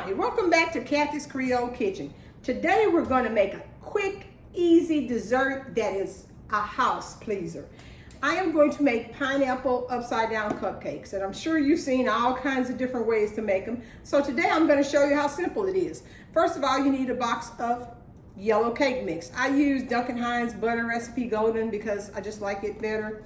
Hi, welcome back to Kathy's Creole Kitchen. Today we're going to make a quick, easy dessert that is a house pleaser. I am going to make pineapple upside down cupcakes, and I'm sure you've seen all kinds of different ways to make them. So today I'm going to show you how simple it is. First of all, you need a box of yellow cake mix. I use Duncan Hines Butter Recipe Golden because I just like it better.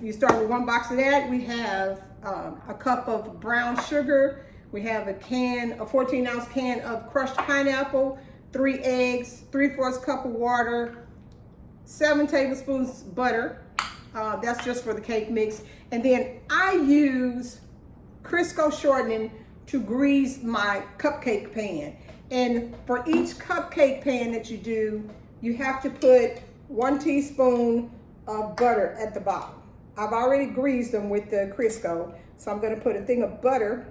You start with one box of that. We have a cup of brown sugar. We have a 14-ounce can of crushed pineapple, 3 eggs, 3/4 cup of water, 7 tablespoons butter. That's just for the cake mix. And then I use Crisco shortening to grease my cupcake pan. And for each cupcake pan that you do, you have to put 1 teaspoon of butter at the bottom. I've already greased them with the Crisco, so I'm going to put a thing of butter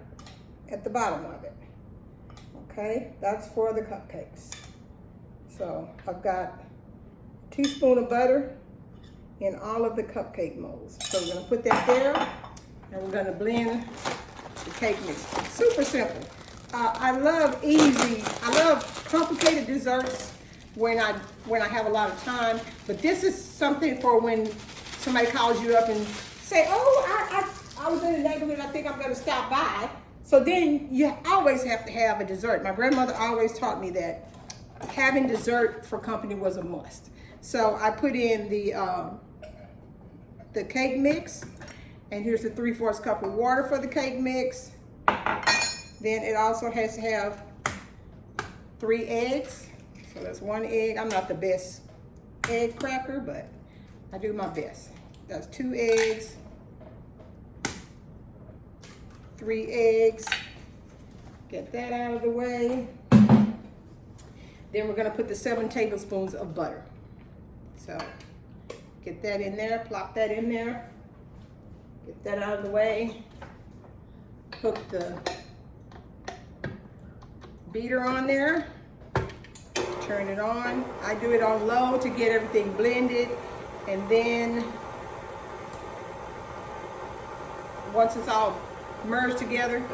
at the bottom of it. Okay, that's for the cupcakes. So I've got a teaspoon of butter in all of the cupcake molds. So we're going to put that there, and we're going to blend the cake mix. Super simple. I love complicated desserts when I have a lot of time, but this is something for when somebody calls you up and say, oh, I was in the neighborhood, I think I'm going to stop by. So then you always have to have a dessert. My grandmother always taught me that having dessert for company was a must. So I put in the cake mix, and here's the 3/4 cup of water for the cake mix. Then it also has to have 3 eggs. So that's 1 egg. I'm not the best egg cracker, but I do my best. That's 2 eggs, 3 eggs. Get that out of the way. Then we're gonna put the 7 tablespoons of butter. So get that in there, plop that in there. Get that out of the way. Hook the beater on there. Turn it on. I do it on low to get everything blended, and then once it's all merged together, you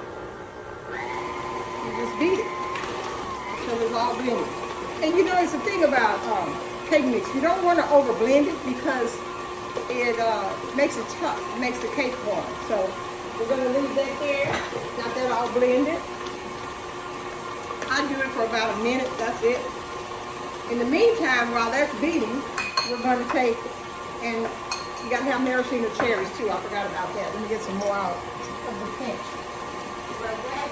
just beat it until it's all blended. And you know, it's the thing about cake mix. You don't want to over blend it because it makes it tough. It makes the cake hard. So we're going to leave that there. Got that all blended. I do it for about a minute. That's it. In the meantime, while that's beating, we're going to take, and you got to have maraschino cherries too. I forgot about that. Let me get some more out of the pinch. Like that.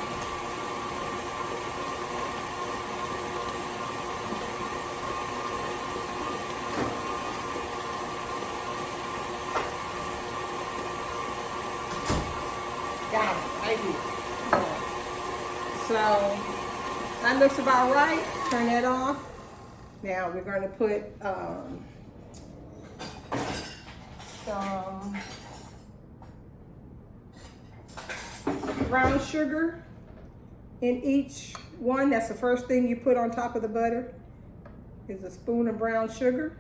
Got it, right here. So that looks about right. Turn that off. Now we're going to put some brown sugar in each one. That's the first thing you put on top of the butter, is a spoon of brown sugar.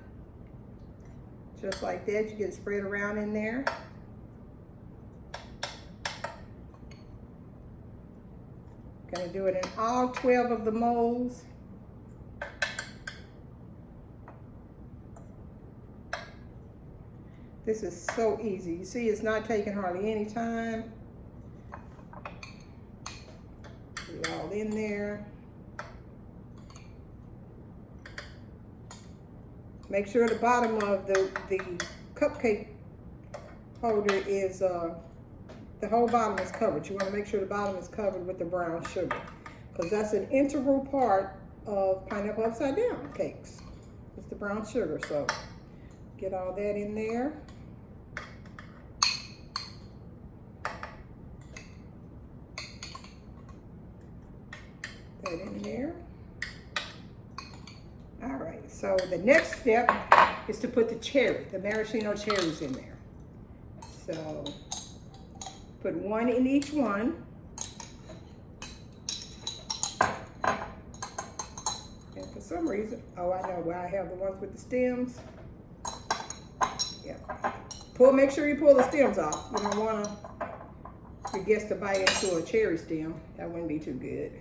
Just like that, you get it spread around in there. Gonna do it in all 12 of the molds. This is so easy. You see, it's not taking hardly any time. Put it all in there. Make sure the bottom of the cupcake holder is, the whole bottom is covered. You want to make sure the bottom is covered with the brown sugar, because that's an integral part of pineapple upside down cakes. It's the brown sugar. So get all that in there. That in there. All right, so the next step is to put the maraschino cherries in there. So put 1 in each one. And for some reason, oh, I know why I have the ones with the stems. Yeah. Make sure you pull the stems off. You don't want to it gets to bite into a cherry stem. That wouldn't be too good.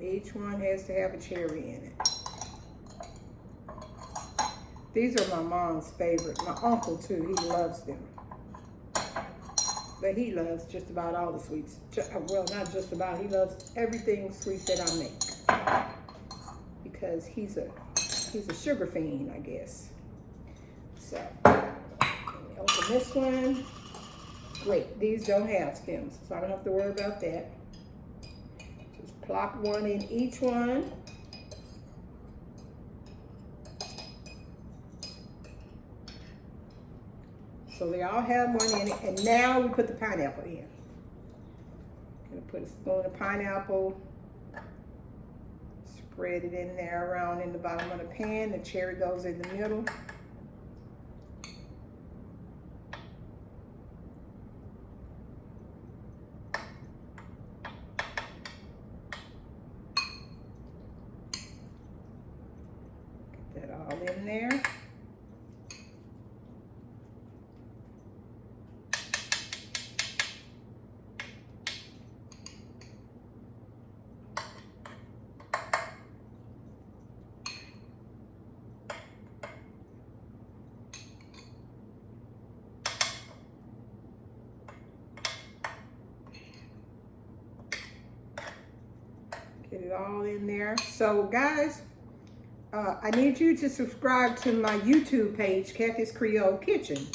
Each one has to have a cherry in it. These are my mom's favorite. My uncle too, he loves them. But he loves just about all the sweets. Well, not just about, he loves everything sweet that I make. Because he's a sugar fiend, I guess. So, open this one. Great, these don't have stems, so I don't have to worry about that. Just plop one in each one. So they all have one in it, and now we put the pineapple in. I'm gonna put a spoon of pineapple, spread it in there around in the bottom of the pan. The cherry goes in the middle. Get that all in there. Get it all in there. So guys, I need you to subscribe to my YouTube page, Kathy's Creole Kitchen.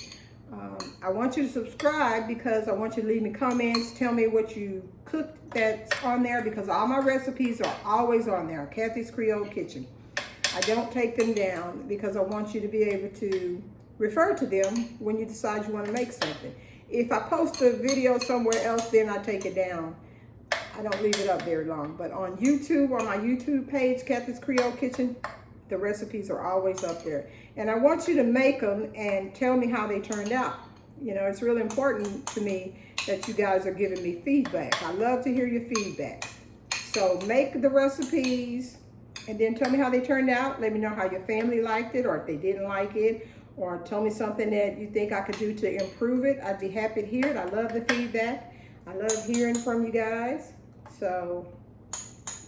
I want you to subscribe because I want you to leave me comments. Tell me what you cooked that's on there, because all my recipes are always on there, Kathy's Creole Kitchen. I don't take them down because I want you to be able to refer to them when you decide you want to make something. If I post a video somewhere else, then I take it down. I don't leave it up very long. But on YouTube, on my YouTube page, Kathy's Creole Kitchen, the recipes are always up there. And I want you to make them and tell me how they turned out. You know, it's really important to me that you guys are giving me feedback. I love to hear your feedback. So make the recipes and then tell me how they turned out. Let me know how your family liked it, or if they didn't like it, or tell me something that you think I could do to improve it. I'd be happy to hear it. I love the feedback. I love hearing from you guys. So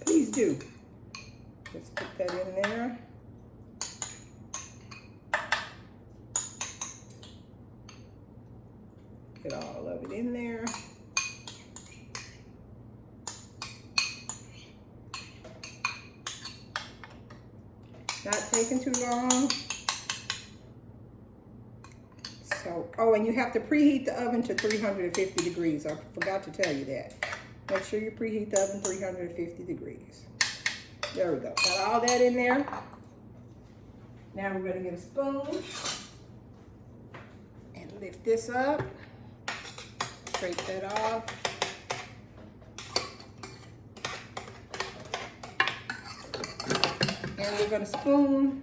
please do. Just put that in there. Get all of it in there. Not taking too long. So, oh, and you have to preheat the oven to 350 degrees. I forgot to tell you that. Make sure you preheat the oven 350 degrees. There we go. Got all that in there. Now we're going to get a spoon and lift this up. Scrape that off. And we're going to spoon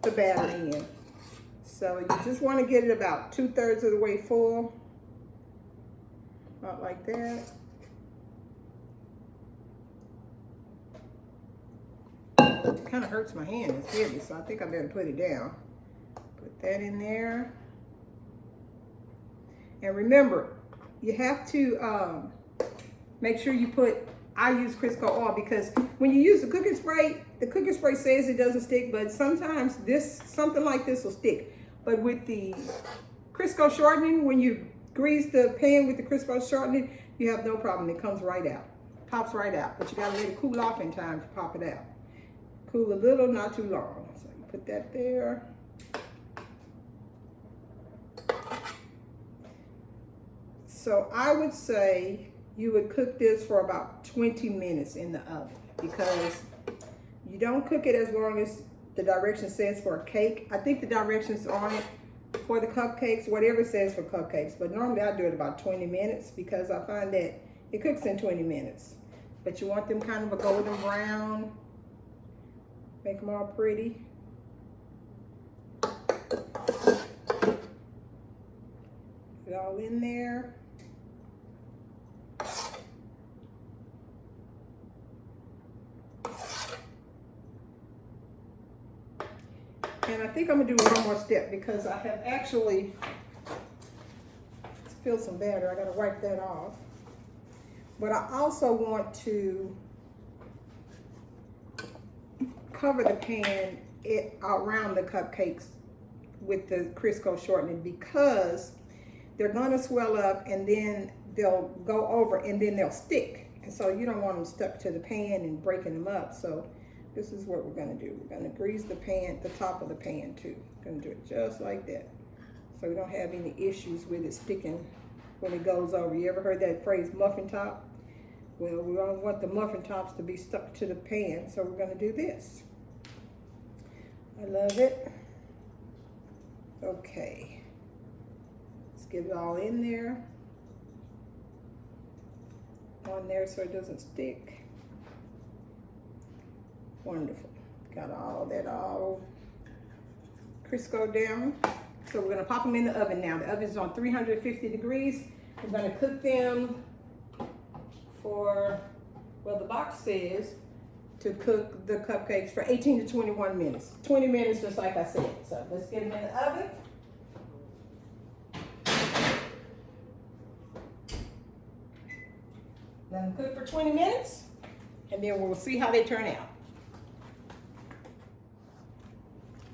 the batter in. So you just want to get it about 2/3 of the way full. About like that. It kind of hurts my hand, it's heavy, so I think I better put it down. Put that in there. And remember, you have to make sure you put, I use Crisco oil, because when you use the cooking spray says it doesn't stick, but sometimes something like this will stick. But with the Crisco shortening, when you grease the pan with the Crisco shortening, you have no problem. It comes right out, pops right out. But you gotta let it cool off in time to pop it out. Cool a little, not too long. So you put that there. So I would say you would cook this for about 20 minutes in the oven, because you don't cook it as long as the direction says for a cake. I think the directions on it for the cupcakes, whatever it says for cupcakes, but normally I do it about 20 minutes because I find that it cooks in 20 minutes. But you want them kind of a golden brown. Make them all pretty. Put it all in there. And I think I'm gonna do one more step because I have actually spilled some batter. I gotta wipe that off. But I also want to cover the pan around the cupcakes with the Crisco shortening because they're gonna swell up and then they'll go over and then they'll stick. And so you don't want them stuck to the pan and breaking them up. So this is what we're gonna do. We're gonna grease the pan, the top of the pan too. Gonna do it just like that. So we don't have any issues with it sticking when it goes over. You ever heard that phrase, muffin top? Well, we don't want the muffin tops to be stuck to the pan, so we're gonna do this. I love it. Okay. Let's get it all in there. On there so it doesn't stick. Wonderful. Got all that all Crisco down. So we're gonna pop them in the oven now. The oven's on 350 degrees. We're gonna cook them for, well, the box says to cook the cupcakes for 18 to 21 minutes. 20 minutes, just like I said. So let's get them in the oven. Let them cook for 20 minutes, and then we'll see how they turn out.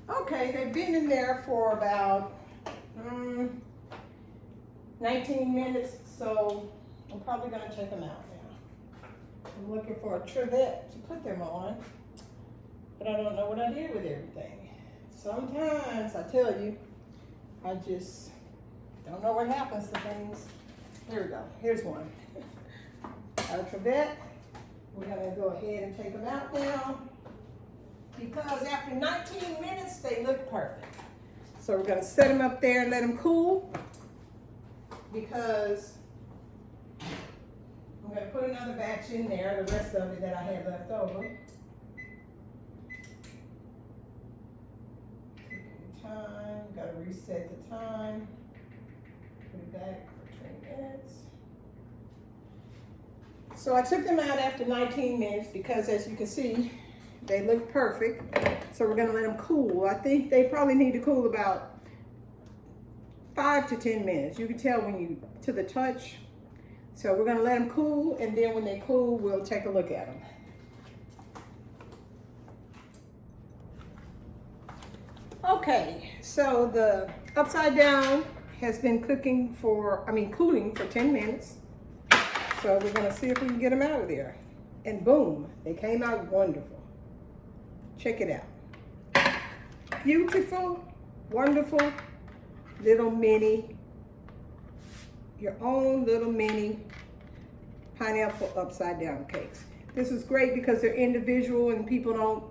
Okay, they've been in there for about 19 minutes, so I'm probably gonna take them out now. I'm looking for a trivet to put them on, but I don't know what I did with everything. Sometimes, I tell you, I just don't know what happens to things. Here we go, here's one. Our trivet, we're gonna go ahead and take them out now because after 19 minutes, they look perfect. So we're gonna set them up there and let them cool because I'm gonna put another batch in there, the rest of it that I had left over. Taking time, gotta reset the time. Put it back for 20 minutes. So I took them out after 19 minutes because as you can see, they look perfect. So we're gonna let them cool. I think they probably need to cool about 5 to 10 minutes. You can tell when you, to the touch. So we're gonna let them cool, and then when they cool, we'll take a look at them. Okay, so the upside down has been cooling for 10 minutes. So we're gonna see if we can get them out of there. And boom, they came out wonderful. Check it out. Beautiful, wonderful, little mini, your own little mini pineapple upside down cakes. This is great because they're individual and people don't,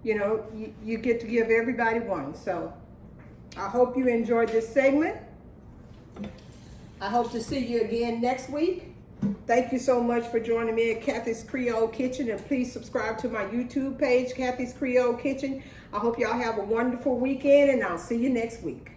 you get to give everybody one. So I hope you enjoyed this segment. I hope to see you again next week. Thank you so much for joining me at Kathy's Creole Kitchen, and please subscribe to my YouTube page, Kathy's Creole Kitchen. I hope y'all have a wonderful weekend, and I'll see you next week.